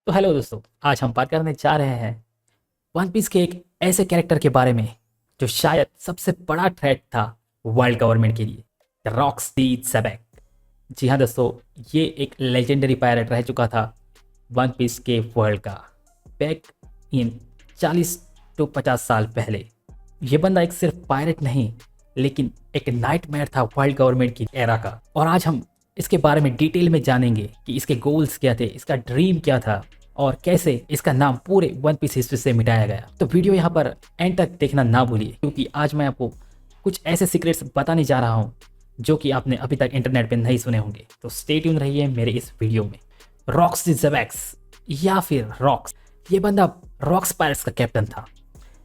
तो हेलो दोस्तों, आज हम बात करने जा रहे हैं वन पीस के एक ऐसे कैरेक्टर के बारे में जो शायद सबसे बड़ा थ्रेट था वर्ल्ड गवर्नमेंट के लिए, रॉक्स दी सेबेक। जी हाँ दोस्तों, ये एक लेजेंडरी पायरेट रह चुका था वन पीस के वर्ल्ड का बैक इन 40 टू 50 साल पहले। ये बंदा एक सिर्फ पायरेट नहीं, लेकिन एक नाइटमेयर था वर्ल्ड गवर्नमेंट की एरा का। और आज हम इसके बारे में डिटेल में जानेंगे कि इसके गोल्स क्या थे, इसका ड्रीम क्या था और कैसे इसका नाम पूरे वन पीस हिस्ट्री से मिटाया गया। तो वीडियो यहाँ पर एंड तक देखना ना भूलिए, क्योंकि आज मैं आपको कुछ ऐसे सीक्रेट्स बताने जा रहा हूँ जो कि आपने अभी तक इंटरनेट पे नहीं सुने होंगे। तो स्टे ट्यून रहिए मेरे इस वीडियो में। रॉक्स दी ज़ेबेक्स या फिर रॉक्स, ये बंदा रॉक्स पायरेट्स का कैप्टन था,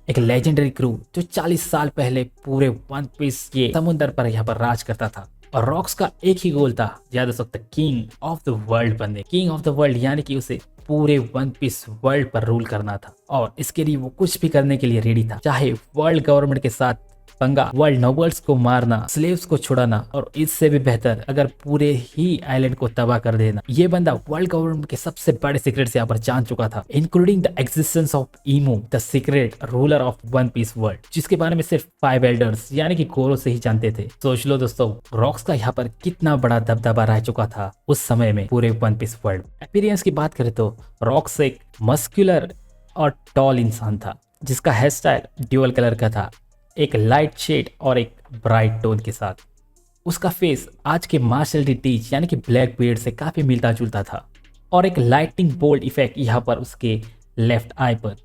एक लेजेंडरी क्रू जो 40 साल पहले पूरे वन पीस के समुद्र पर यहाँ पर राज करता था। और रॉक्स का एक ही गोल था, याद सकता, किंग ऑफ द वर्ल्ड बनने। किंग ऑफ द वर्ल्ड यानी कि उसे पूरे वन पीस वर्ल्ड पर रूल करना था, और इसके लिए वो कुछ भी करने के लिए रेडी था, चाहे वर्ल्ड गवर्नमेंट के साथ पंगा, वर्ल्ड नोबल्स को मारना, स्लेव्स को छुड़ाना, और इससे भी बेहतर अगर पूरे ही आइलैंड को तबाह कर देना। ये बंदा वर्ल्ड गवर्नमेंट के सबसे बड़े सीक्रेट्स यहाँ पर जान चुका था, including the existence of Imu, the secret ruler of One Piece world, जिसके बारे में सिर्फ 5 एल्डर्स यानी कि गोरो से ही जानते थे। सोच लो दोस्तों, रॉक्स का यहाँ पर कितना बड़ा दबदबा रह चुका था उस समय में पूरे वन पीस वर्ल्ड। अपीयरेंस की बात करें तो रॉक्स एक मस्कुलर और टॉल इंसान था, जिसका हेयर स्टाइल ड्यूअल कलर का था, एक लाइट शेड और एक ब्राइट टोन के साथ। उसका फेस आज के मार्शल डी टीच यानी कि ब्लैक बियर्ड से काफ़ी मिलता जुलता था, और एक लाइटिंग बोल्ट इफेक्ट यहाँ पर उसके लेफ्ट आई पर।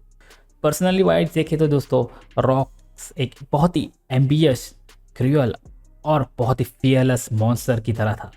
पर्सनली वाइज देखे तो दोस्तों, रॉक्स एक बहुत ही एम्बियस, क्रूअल और बहुत ही फियरलेस मॉन्स्टर की तरह था।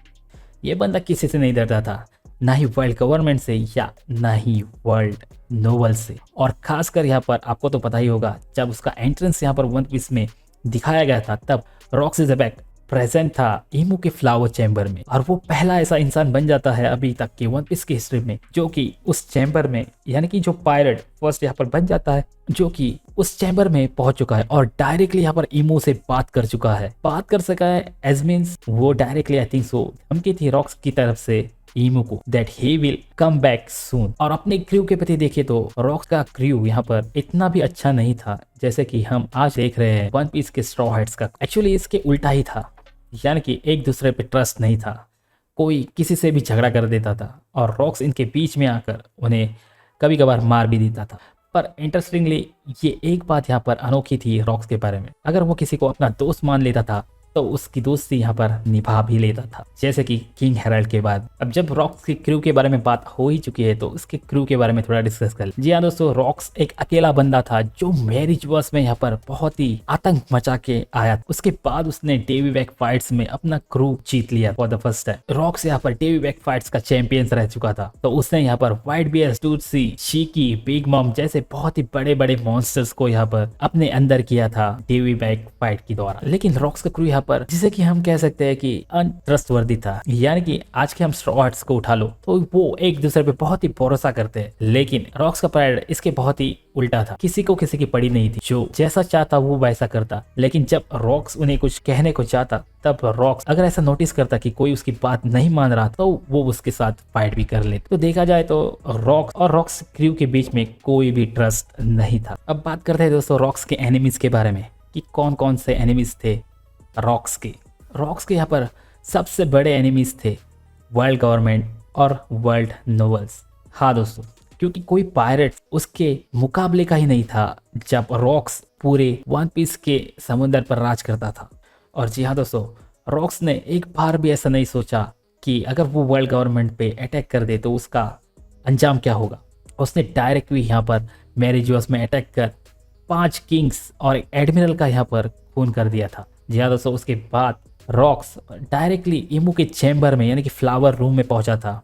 ये बंदा किसी से नहीं डरता था, ना ही वर्ल्ड गवर्नमेंट से या ना ही वर्ल्ड नोबल से। और खासकर यहाँ पर आपको तो पता ही होगा, जब उसका एंट्रेंस यहाँ पर वन पीस में दिखाया गया था, तब रॉक्स दी ज़ेबेक प्रेजेंट था ईमू के फ्लावर चैम्बर में। और वो पहला ऐसा इंसान बन जाता है अभी तक के वन पीस की हिस्ट्री में जो कि उस चैम्बर में, यानी कि जो पायरेट फर्स्ट यहाँ पर बन जाता है, जो कि उस चैम्बर में पहुंच चुका है और डायरेक्टली यहाँ पर ईमू से बात कर चुका है, बात कर सका है। एज मीन्स वो डायरेक्टली आई थिंक सो धमकी थी रॉक्स की तरफ से ईमू को that he will come back soon. और अपने क्रू के प्रति देखे तो रॉक्स का क्रू यहाँ पर इतना भी अच्छा नहीं था जैसे कि हम आज देख रहे हैं वन पीस के स्ट्रॉ हैट्स का। एक्चुअली इसके उल्टा ही था, यानी कि एक दूसरे पे ट्रस्ट नहीं था, कोई किसी से भी झगड़ा कर देता था और रॉक्स इनके बीच में आकर उन्हें कभी कभार मार भी देता था। पर इंटरेस्टिंगली ये एक बात यहाँ पर अनोखी थी रॉक्स के बारे में, अगर वो किसी को अपना दोस्त मान लेता था तो उसकी दोस्ती यहाँ पर निभा भी लेता था, जैसे कि किंग हेराल्ड के बाद। अब जब रॉक्स के क्रू के बारे में बात हो ही चुकी है तो उसके क्रू के बारे में थोड़ा डिस्कस कर। जी हाँ दोस्तों, रॉक्स एक अकेला बंदा था जो मैरिज वर्स में यहाँ पर बहुत ही आतंक मचा के आया। उसके बाद उसने डेवी बैक फाइट्स में अपना क्रू जीत लिया for the first time. Rocks यहाँ पर डेवी बैक फाइट्स का चैंपियंस रह चुका था, तो उसने यहाँ पर व्हाइट बियर, टूटसी, शीकी, बिग मॉम जैसे बहुत ही बड़े बड़े मॉन्स्टर्स को यहाँ पर अपने अंदर किया था डेवी बैक फाइट के द्वारा। लेकिन रॉक्स का क्रू यहाँ पर, जिसे कि हम कह सकते हैं कि अनट्रस्टवर्दी था, यानी कि आज के हम स्ट्रॉ हैट्स को उठा लो तो वो एक दूसरे पे बहुत ही भरोसा करते हैं, लेकिन रॉक्स का प्राइड इसके बहुत ही उल्टा था। किसी को किसी की पड़ी नहीं थी, जो जैसा चाहता वो वैसा करता। लेकिन जब रॉक्स उन्हें कुछ कहने को चाहता, तब रॉक्स अगर ऐसा नोटिस करता कि कोई उसकी बात नहीं मान रहा तो वो उसके साथ फाइट भी कर लेता। तो देखा जाए तो रॉक्स और रॉक्स क्रू के बीच में कोई भी ट्रस्ट नहीं था। अब बात करते हैं दोस्तों रॉक्स के एनिमीज के बारे में कि कौन कौन से एनिमीज थे रॉक्स के यहाँ पर सबसे बड़े एनिमीज थे वर्ल्ड गवर्नमेंट और वर्ल्ड नोबल्स। हाँ दोस्तों, क्योंकि कोई पायरेट उसके मुकाबले का ही नहीं था जब रॉक्स पूरे वन पीस के समुद्र पर राज करता था। और जी हाँ दोस्तों, रॉक्स ने एक बार भी ऐसा नहीं सोचा कि अगर वो वर्ल्ड गवर्नमेंट पे अटैक कर दे तो उसका अंजाम क्या होगा। उसने डायरेक्टली यहाँ पर मैरिज वर्स में अटैक कर 5 किंग्स और एक एडमिरल का यहाँ पर खून कर दिया था। जी हाँ दोस्तों, उसके बाद रॉक्स डायरेक्टली ईमू के चैम्बर में यानी कि फ्लावर रूम में पहुंचा था।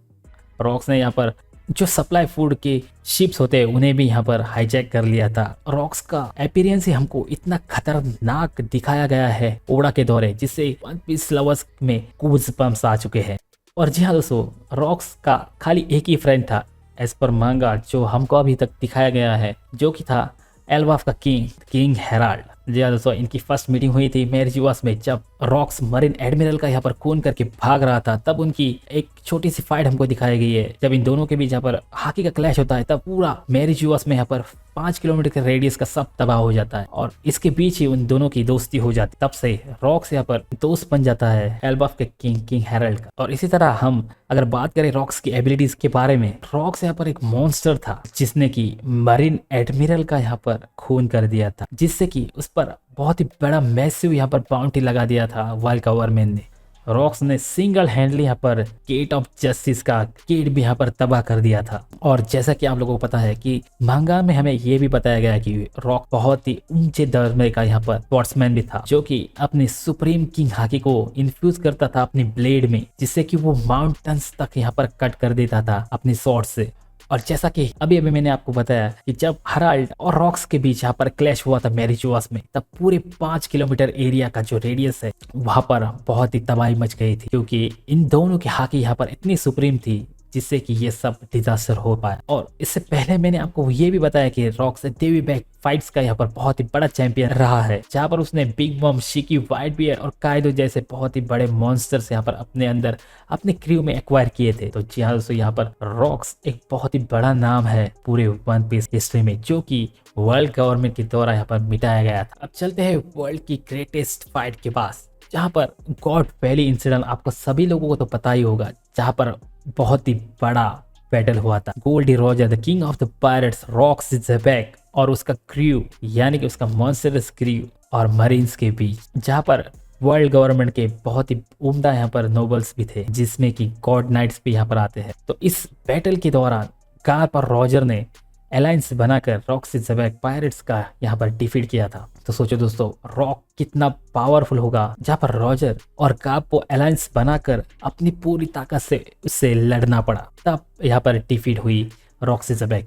रॉक्स ने यहाँ पर जो सप्लाई फूड के शिप्स होते हैं उन्हें भी यहाँ पर हाईजैक कर लिया था। रॉक्स का अपीयरेंस ही हमको इतना खतरनाक दिखाया गया है ओड़ा के दौरे, जिससे वन पीस लवर्स में गूज़बम्प्स आ चुके हैं। और जी हाँ दोस्तों, रॉक्स का खाली एक ही फ्रेंड था एज पर मांगा जो हमको अभी तक दिखाया गया है, जो कि था एल्बाफ का किंग हेराल्ड। जी हाँ दोस्तों, इनकी फर्स्ट मीटिंग हुई थी मैरिज वर्स में, जब रॉक्स मरीन एडमिरल का यहाँ पर खून करके भाग रहा था, तब उनकी एक छोटी सी फाइट हमको दिखाई गई है। जब इन दोनों के बीच यहाँ पर हॉकी का क्लैश होता है, तब पूरा मैरीजुआस में यहाँ पर 5 किलोमीटर के रेडियस का सब तबाह हो जाता है और इसके बीच ही उन दोनों की दोस्ती हो जाती है। तब से रॉक्स यहाँ पर दोस्त बन जाता है एल्बाफ के किंग हेरल्ड का। और इसी तरह हम अगर बात करें रॉक्स की एबिलिटीज के बारे में, रॉक्स यहाँ पर एक मॉन्स्टर था जिसने की मरीन एडमिरल का यहाँ पर खून कर दिया था, जिससे कि उस पर बहुत ही बड़ा मैसिव यहाँ पर बाउंटी लगा दिया था वर्ल्ड गवर्नमेंट ने। रॉक्स ने सिंगल हैंडली यहाँ पर गेट ऑफ जस्टिस का गेट भी यहाँ पर तबाह कर दिया था। और जैसा कि आप लोगों को पता है कि मांगा में हमें ये भी बताया गया कि रॉक बहुत ही ऊंचे दर्जे का यहाँ पर स्पोर्ट्समैन भी था, जो कि अपने सुप्रीम किंग हाकी को इन्फ्यूज करता था अपनी ब्लेड में, जिससे कि वो माउंटेन्स तक यहाँ पर कट कर देता था अपनी स्वॉर्ड से। और जैसा कि अभी मैंने आपको बताया कि जब हराल्ड और रॉक्स के बीच यहाँ पर क्लैश हुआ था मैरीजुआस में, तब पूरे 5 किलोमीटर एरिया का जो रेडियस है वहां पर बहुत ही तबाही मच गई थी, क्योंकि इन दोनों की हॉकी यहाँ पर इतनी सुप्रीम थी जिससे कि ये सब डिजास्टर हो पाया। और इससे पहले मैंने आपको ये भी बताया कि रॉक्स देवी बैक फाइट्स का यहाँ पर बहुत ही बड़ा चैंपियन रहा है, जहाँ पर उसने बिग बम, शिकी, वाइट बियर और काइडो जैसे बहुत ही बड़े मॉन्स्टर्स यहाँ पर अपने अंदर अपने क्रू में एक्वायर किए थे। तो जी हाँ दोस्तों, यहाँ पर रॉक्स एक बहुत ही बड़ा नाम है पूरे वन पीस हिस्ट्री में, जो कि वर्ल्ड गवर्नमेंट के द्वारा यहाँ पर मिटाया गया था। अब चलते हैं वर्ल्ड की ग्रेटेस्ट फाइट के पास, जहाँ पर गॉड वैली इंसिडेंट आपको सभी लोगों को तो पता ही होगा, जहाँ पर बहुत ही बड़ा बैटल हुआ था। Goldie Roger the king of the pirates, Rocks Xebec और उसका क्रू यानी कि उसका मॉन्स्टरस क्रू और मरीन्स के बीच, जहाँ पर वर्ल्ड गवर्नमेंट के बहुत ही उम्दा यहाँ पर नोबल्स भी थे, जिसमें कि गॉड नाइट्स भी यहाँ पर आते हैं। तो इस बैटल के दौरान गार्प और रॉजर ने अलायंस बनाकर रॉक्स ज़ेबेक पायरेट्स का यहाँ पर डिफीट किया था। तो सोचो दोस्तों, रॉक कितना पावरफुल होगा, जहाँ पर रॉजर और गार्प को अलायंस बनाकर अपनी पूरी ताकत से उससे लड़ना पड़ा, तब यहाँ पर डिफीट हुई रॉक्स ज़ेबेक,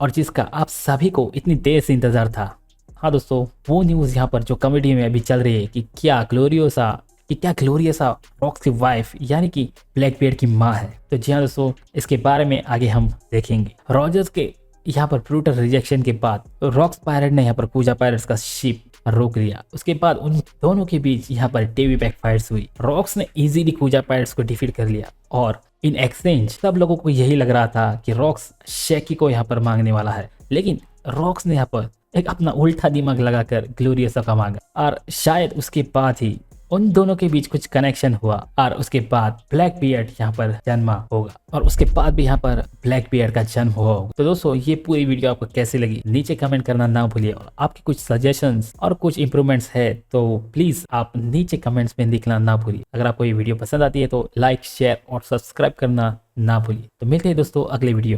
और जिसका आप सभी को इतनी देर से इंतजार था। हाँ दोस्तों, वो न्यूज़ यहाँ पर जो कमेडी में अभी चल रही है कि क्या ग्लोरियसा रॉक्स की वाइफ यानी कि ब्लैकबियर्ड की माँ है। तो जी हाँ दोस्तों, इसके बारे में आगे हम देखेंगे। रॉजर्स के यहाँ पर ब्रूटल रिजेक्शन के बाद रॉक्स पायरेट ने यहाँ पर पूजा पायरेट्स का शिप रोक लिया। उसके बाद उन दोनों के बीच यहाँ पर टेवी बैक फाइट्स हुई। रॉक्स ने इजीली पूजा पायरेट्स को डिफीट कर लिया और इन एक्सचेंज सब लोगों को यही लग रहा था कि रॉक्स शेकी को यहाँ पर मांगने वाला है, लेकिन रॉक्स ने यहाँ पर एक अपना उल्टा दिमाग लगाकर ग्लोरियसा का मांगा, और शायद उसके बाद ही उन दोनों के बीच कुछ कनेक्शन हुआ और उसके बाद ब्लैक बियर्ड यहाँ पर जन्मा होगा, और उसके बाद भी यहाँ पर ब्लैक बियर्ड का जन्म हुआ होगा। तो दोस्तों, ये पूरी वीडियो आपको कैसी लगी नीचे कमेंट करना ना भूलिए, और आपके कुछ सजेशंस और कुछ इंप्रूवमेंट्स है तो प्लीज आप नीचे कमेंट्स में लिखना ना भूलिए। अगर आपको ये वीडियो पसंद आती है तो लाइक, शेयर और सब्सक्राइब करना ना भूलिए। तो मिलते हैं दोस्तों अगले वीडियो में।